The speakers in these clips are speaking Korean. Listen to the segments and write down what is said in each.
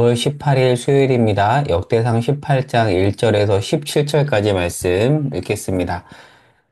5월 18일 수요일입니다. 역대상 18장 1절에서 17절까지 말씀 읽겠습니다.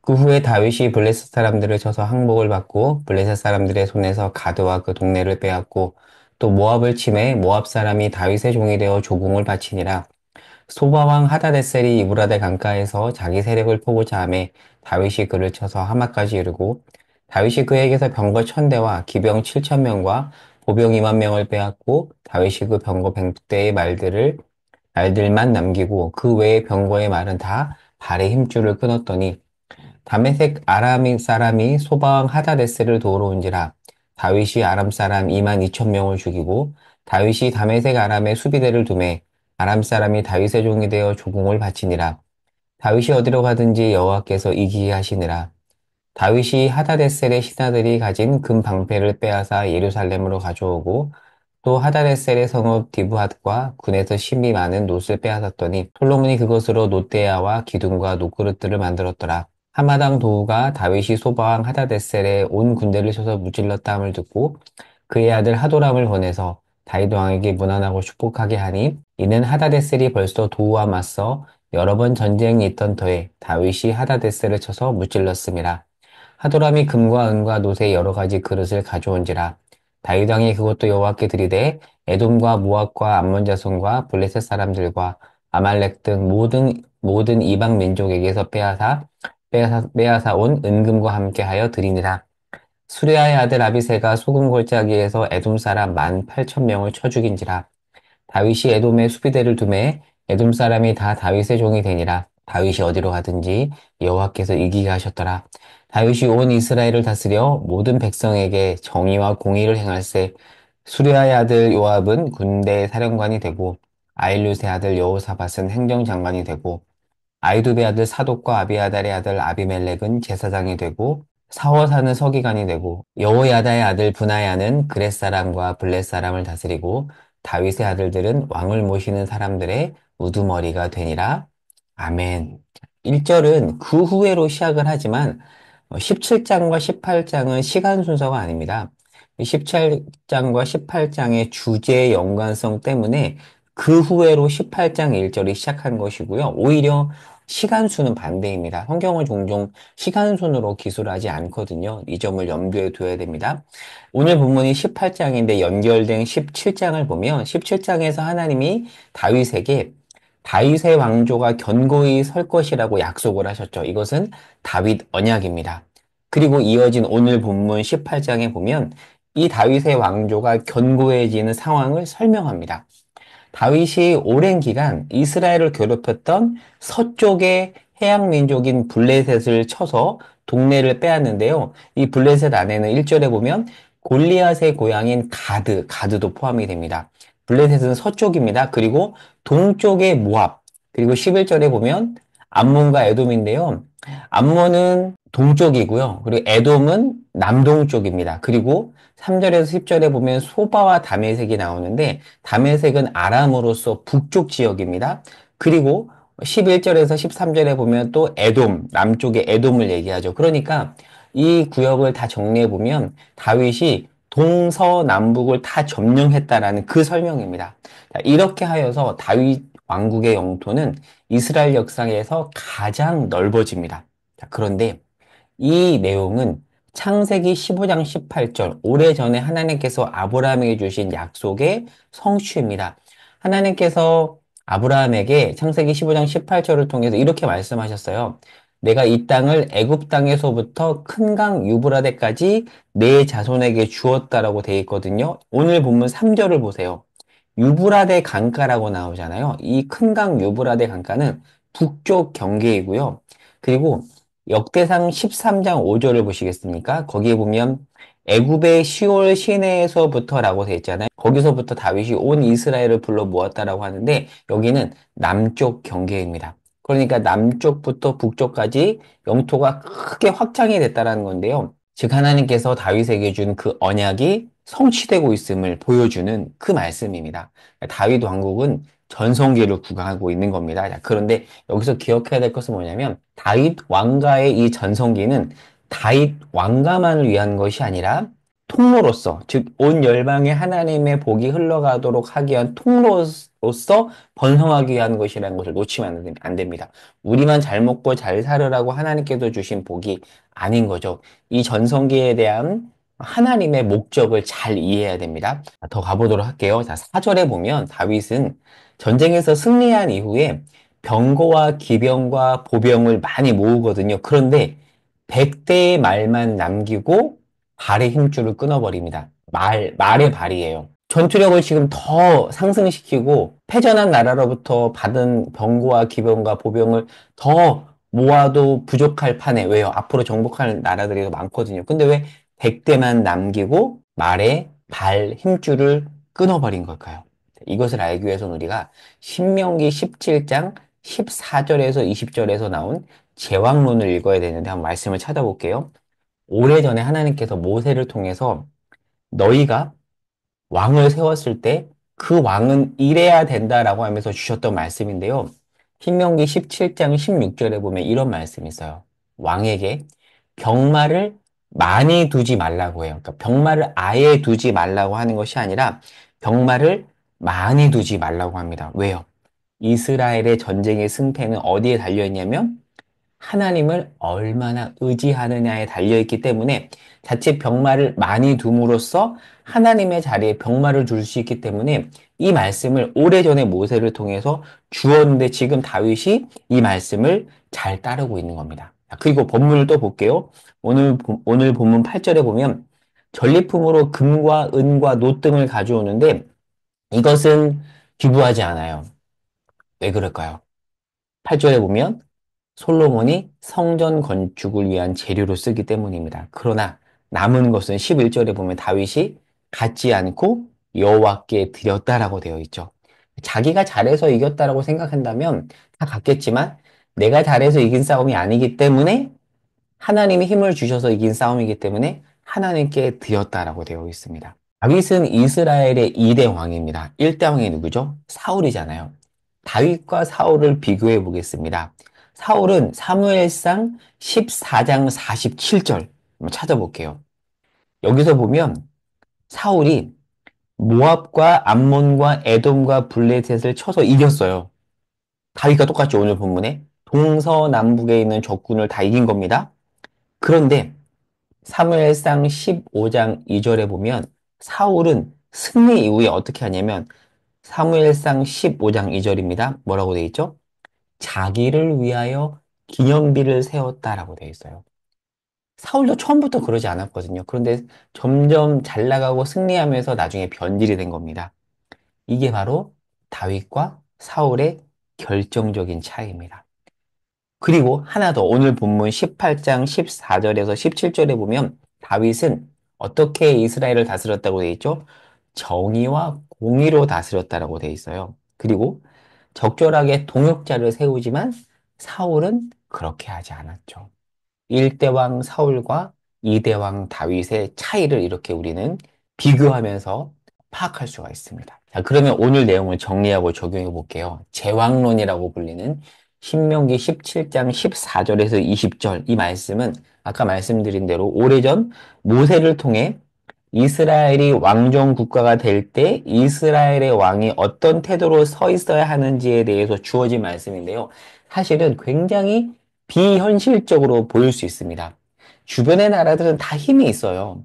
그 후에 다윗이 블레셋 사람들을 쳐서 항복을 받고 블레셋 사람들의 손에서 가드와 그 동네를 빼앗고 또 모압을 침해 모압 사람이 다윗의 종이 되어 조공을 바치니라. 소바왕 하다데셀이 이브라데 강가에서 자기 세력을 포고자 하매 다윗이 그를 쳐서 하마까지 이르고 다윗이 그에게서 병거 1,000대와 기병 7,000명과 보병 2만 명을 빼앗고 다윗이 그 병거 100대의 말들만 남기고 그 외의 병거의 말은 다 발의 힘줄을 끊었더니 다메섹 아람 사람이 소바왕 하다데스를 도우러 온지라 다윗이 아람 사람 2만 2천 명을 죽이고 다윗이 다메섹 아람의 수비대를 두매 아람 사람이 다윗의 종이 되어 조공을 바치니라. 다윗이 어디로 가든지 여호와께서 이기게 하시니라. 다윗이 하다데셀의 신하들이 가진 금 방패를 빼앗아 예루살렘으로 가져오고 또 하다데셀의 성읍 디브핫과 군에서 심이 많은 놋을 빼앗았더니 솔로몬이 그것으로 놋대야와 기둥과 놋그릇들을 만들었더라. 한마당 도후가 다윗이 소바왕 하다데셀의 온 군대를 쳐서 무찔렀다 함을 듣고 그의 아들 하도람을 보내서 다윗 왕에게 문안하고 축복하게 하니 이는 하다데셀이 벌써 도후와 맞서 여러 번 전쟁이 있던 터에 다윗이 하다데셀을 쳐서 무찔렀음이라. 하도람이 금과 은과 놋의 여러 가지 그릇을 가져온지라. 다윗 왕이 그것도 여호와께 드리되 에돔과 모압과 암몬 자손과 블레셋 사람들과 아말렉 등 모든 이방 민족에게서 빼앗아 온 은금과 함께하여 드리니라. 수레아의 아들 아비새가 소금 골짜기에서 에돔 사람 18,000명을 쳐 죽인지라. 다윗이 에돔에 수비대를 두매 에돔 사람이 다 다윗의 종이 되니라. 다윗이 어디로 가든지 여호와께서 이기게 하셨더라. 다윗이 온 이스라엘을 다스려 모든 백성에게 정의와 공의를 행할세. 수리아의 아들 요압은 군대 사령관이 되고 아일룻의 아들 여호사밧은 행정장관이 되고 아이두베 아들 사독과 아비아달의 아들 아비멜렉은 제사장이 되고 사워사는 서기관이 되고 여호야다의 아들 분하야는 그렛 사람과 블렛 사람을 다스리고 다윗의 아들들은 왕을 모시는 사람들의 우두머리가 되니라. 아멘. 1절은 그 후회로 시작을 하지만 17장과 18장은 시간 순서가 아닙니다. 17장과 18장의 주제의 연관성 때문에 그 후회로 18장 1절이 시작한 것이고요. 오히려 시간수는 반대입니다. 성경을 종종 시간순으로 기술하지 않거든요. 이 점을 염두에 둬야 됩니다. 오늘 본문이 18장인데 연결된 17장을 보면 17장에서 하나님이 다윗에게 다윗의 왕조가 견고히 설 것이라고 약속을 하셨죠. 이것은 다윗 언약입니다. 그리고 이어진 오늘 본문 18장에 보면 이 다윗의 왕조가 견고해지는 상황을 설명합니다. 다윗이 오랜 기간 이스라엘을 괴롭혔던 서쪽의 해양 민족인 블레셋을 쳐서 동네를 빼앗는데요. 이 블레셋 안에는 1절에 보면 골리앗의 고향인 가드도 포함이 됩니다. 블레셋은 서쪽입니다. 그리고 동쪽의 모압, 그리고 11절에 보면 암몬과 에돔인데요. 암몬은 동쪽이고요. 그리고 에돔은 남동쪽입니다. 그리고 3절에서 10절에 보면 소바와 다메섹이 나오는데 다메섹은 아람으로서 북쪽 지역입니다. 그리고 11절에서 13절에 보면 또 에돔, 남쪽의 에돔을 얘기하죠. 그러니까 이 구역을 다 정리해 보면 다윗이 동서남북을 다 점령했다라는 그 설명입니다. 자, 이렇게 하여서 다윗 왕국의 영토는 이스라엘 역사에서 가장 넓어집니다. 자, 그런데 이 내용은 창세기 15장 18절, 오래전에 하나님께서 아브라함에게 주신 약속의 성취입니다. 하나님께서 아브라함에게 창세기 15장 18절을 통해서 이렇게 말씀하셨어요. 내가 이 땅을 애굽 땅에서부터 큰 강 유브라데까지 내 자손에게 주었다라고 되어 있거든요. 오늘 본문 3절을 보세요. 유브라데 강가라고 나오잖아요. 이 큰 강 유브라데 강가는 북쪽 경계이고요. 그리고 역대상 13장 5절을 보시겠습니까? 거기에 보면 애굽의 시올 시내에서부터라고 되어 있잖아요. 거기서부터 다윗이 온 이스라엘을 불러 모았다라고 하는데 여기는 남쪽 경계입니다. 그러니까 남쪽부터 북쪽까지 영토가 크게 확장이 됐다라는 건데요. 즉 하나님께서 다윗에게 준 그 언약이 성취되고 있음을 보여주는 그 말씀입니다. 다윗 왕국은 전성기를 구가하고 있는 겁니다. 자, 그런데 여기서 기억해야 될 것은 뭐냐면 다윗 왕가의 이 전성기는 다윗 왕가만을 위한 것이 아니라 통로로서, 즉, 온 열방에 하나님의 복이 흘러가도록 하기 위한 통로로서 번성하기 위한 것이라는 것을 놓치면 안 됩니다. 우리만 잘 먹고 잘 살으라고 하나님께서 주신 복이 아닌 거죠. 이 전성기에 대한 하나님의 목적을 잘 이해해야 됩니다. 더 가보도록 할게요. 자, 4절에 보면 다윗은 전쟁에서 승리한 이후에 병거와 기병과 보병을 많이 모으거든요. 그런데 100대의 말만 남기고 발의 힘줄을 끊어버립니다. 말의 발이에요. 전투력을 지금 더 상승시키고 패전한 나라로부터 받은 병거와 기병과 보병을 더 모아도 부족할 판에 왜요? 앞으로 정복할 나라들이 더 많거든요. 근데 왜 100대만 남기고 말의 발 힘줄을 끊어버린 걸까요? 이것을 알기 위해서는 우리가 신명기 17장 14절에서 20절에서 나온 제왕론을 읽어야 되는데 한번 말씀을 찾아볼게요. 오래전에 하나님께서 모세를 통해서 너희가 왕을 세웠을 때 그 왕은 이래야 된다라고 하면서 주셨던 말씀인데요. 신명기 17장 16절에 보면 이런 말씀이 있어요. 왕에게 병마를 많이 두지 말라고 해요. 그러니까 병마를 아예 두지 말라고 하는 것이 아니라 병마를 많이 두지 말라고 합니다. 왜요? 이스라엘의 전쟁의 승패는 어디에 달려 있냐면 하나님을 얼마나 의지하느냐에 달려있기 때문에 자칫 병마를 많이 둠으로써 하나님의 자리에 병마를 둘 수 있기 때문에 이 말씀을 오래전에 모세를 통해서 주었는데 지금 다윗이 이 말씀을 잘 따르고 있는 겁니다. 그리고 본문을 또 볼게요. 오늘 본문 8절에 보면 전리품으로 금과 은과 노 등을 가져오는데 이것은 기부하지 않아요. 왜 그럴까요? 8절에 보면 솔로몬이 성전 건축을 위한 재료로 쓰기 때문입니다. 그러나 남은 것은 11절에 보면 다윗이 갖지 않고 여호와께 드렸다라고 되어 있죠. 자기가 잘해서 이겼다라고 생각한다면 다 갖겠지만 내가 잘해서 이긴 싸움이 아니기 때문에 하나님이 힘을 주셔서 이긴 싸움이기 때문에 하나님께 드렸다라고 되어 있습니다. 다윗은 이스라엘의 2대 왕입니다. 1대 왕이 누구죠? 사울이잖아요. 다윗과 사울을 비교해 보겠습니다. 사울은 사무엘상 14장 47절 한번 찾아볼게요. 여기서 보면 사울이 모압과 암몬과 에돔과 블레셋을 쳐서 이겼어요. 다윗과 똑같이 오늘 본문에 동서남북에 있는 적군을 다 이긴 겁니다. 그런데 사무엘상 15장 2절에 보면 사울은 승리 이후에 어떻게 하냐면 사무엘상 15장 2절입니다. 뭐라고 되어 있죠? 자기를 위하여 기념비를 세웠다라고 되어 있어요. 사울도 처음부터 그러지 않았거든요. 그런데 점점 잘 나가고 승리하면서 나중에 변질이 된 겁니다. 이게 바로 다윗과 사울의 결정적인 차이입니다. 그리고 하나 더 오늘 본문 18장 14절에서 17절에 보면 다윗은 어떻게 이스라엘을 다스렸다고 되어 있죠? 정의와 공의로 다스렸다라고 되어 있어요. 그리고 적절하게 동역자를 세우지만 사울은 그렇게 하지 않았죠. 1대왕 사울과 2대왕 다윗의 차이를 이렇게 우리는 비교하면서 파악할 수가 있습니다. 자, 그러면 오늘 내용을 정리하고 적용해 볼게요. 제왕론이라고 불리는 신명기 17장 14절에서 20절 이 말씀은 아까 말씀드린 대로 오래전 모세를 통해 이스라엘이 왕정 국가가 될 때 이스라엘의 왕이 어떤 태도로 서 있어야 하는지에 대해서 주어진 말씀인데요. 사실은 굉장히 비현실적으로 보일 수 있습니다. 주변의 나라들은 다 힘이 있어요.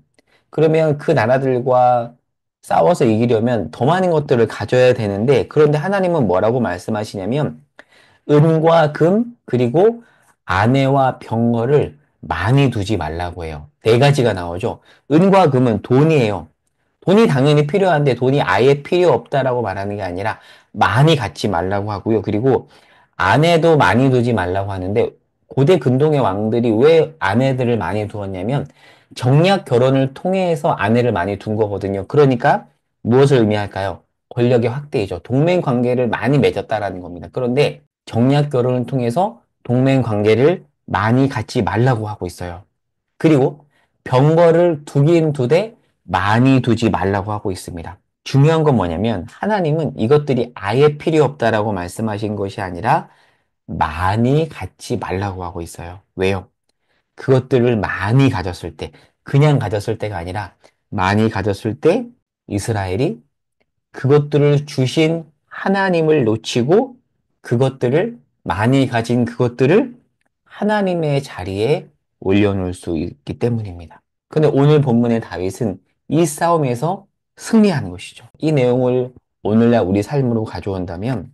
그러면 그 나라들과 싸워서 이기려면 더 많은 것들을 가져야 되는데, 그런데 하나님은 뭐라고 말씀하시냐면, 은과 금, 그리고 아내와 병거를 많이 두지 말라고 해요. 네 가지가 나오죠. 은과 금은 돈이에요. 돈이 당연히 필요한데 돈이 아예 필요 없다라고 말하는 게 아니라 많이 갖지 말라고 하고요. 그리고 아내도 많이 두지 말라고 하는데 고대 근동의 왕들이 왜 아내들을 많이 두었냐면 정략 결혼을 통해서 아내를 많이 둔 거거든요. 그러니까 무엇을 의미할까요? 권력의 확대이죠. 동맹 관계를 많이 맺었다라는 겁니다. 그런데 정략 결혼을 통해서 동맹 관계를 많이 갖지 말라고 하고 있어요. 그리고 병거를 두긴 두되 많이 두지 말라고 하고 있습니다. 중요한 건 뭐냐면 하나님은 이것들이 아예 필요 없다라고 말씀하신 것이 아니라 많이 갖지 말라고 하고 있어요. 왜요? 그것들을 많이 가졌을 때, 그냥 가졌을 때가 아니라 많이 가졌을 때 이스라엘이 그것들을 주신 하나님을 놓치고 그것들을 많이 가진 그것들을 하나님의 자리에 올려놓을 수 있기 때문입니다. 근데 오늘 본문의 다윗은 이 싸움에서 승리하는 것이죠. 이 내용을 오늘날 우리 삶으로 가져온다면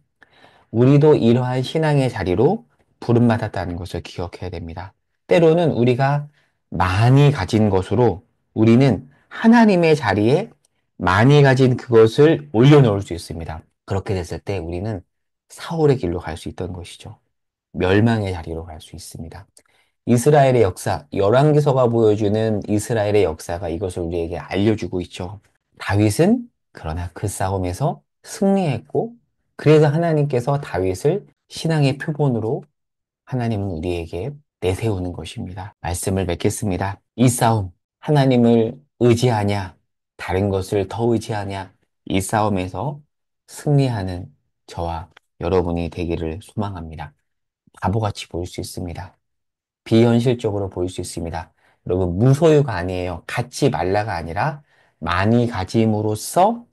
우리도 이러한 신앙의 자리로 부름받았다는 것을 기억해야 됩니다. 때로는 우리가 많이 가진 것으로 우리는 하나님의 자리에 많이 가진 그것을 올려놓을 수 있습니다. 그렇게 됐을 때 우리는 사울의 길로 갈 수 있던 것이죠. 멸망의 자리로 갈 수 있습니다. 이스라엘의 역사, 열왕기서가 보여주는 이스라엘의 역사가 이것을 우리에게 알려주고 있죠. 다윗은 그러나 그 싸움에서 승리했고, 그래서 하나님께서 다윗을 신앙의 표본으로 하나님은 우리에게 내세우는 것입니다. 말씀을 맺겠습니다. 이 싸움, 하나님을 의지하냐, 다른 것을 더 의지하냐, 이 싸움에서 승리하는 저와 여러분이 되기를 소망합니다. 바보같이 보일 수 있습니다. 비현실적으로 보일 수 있습니다. 여러분, 무소유가 아니에요. 갖지 말라가 아니라 많이 가짐으로써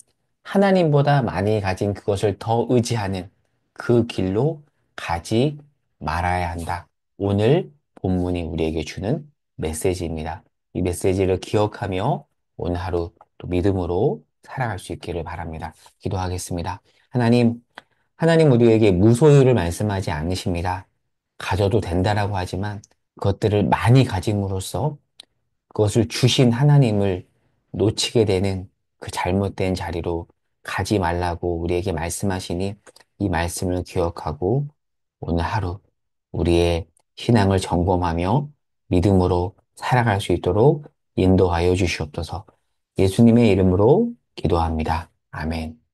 하나님보다 많이 가진 그것을 더 의지하는 그 길로 가지 말아야 한다. 오늘 본문이 우리에게 주는 메시지입니다. 이 메시지를 기억하며 오늘 하루 또 믿음으로 살아갈 수 있기를 바랍니다. 기도하겠습니다. 하나님 우리에게 무소유를 말씀하지 않으십니다. 가져도 된다라고 하지만 그것들을 많이 가짐으로써 그것을 주신 하나님을 놓치게 되는 그 잘못된 자리로 가지 말라고 우리에게 말씀하시니 이 말씀을 기억하고 오늘 하루 우리의 신앙을 점검하며 믿음으로 살아갈 수 있도록 인도하여 주시옵소서. 예수님의 이름으로 기도합니다. 아멘.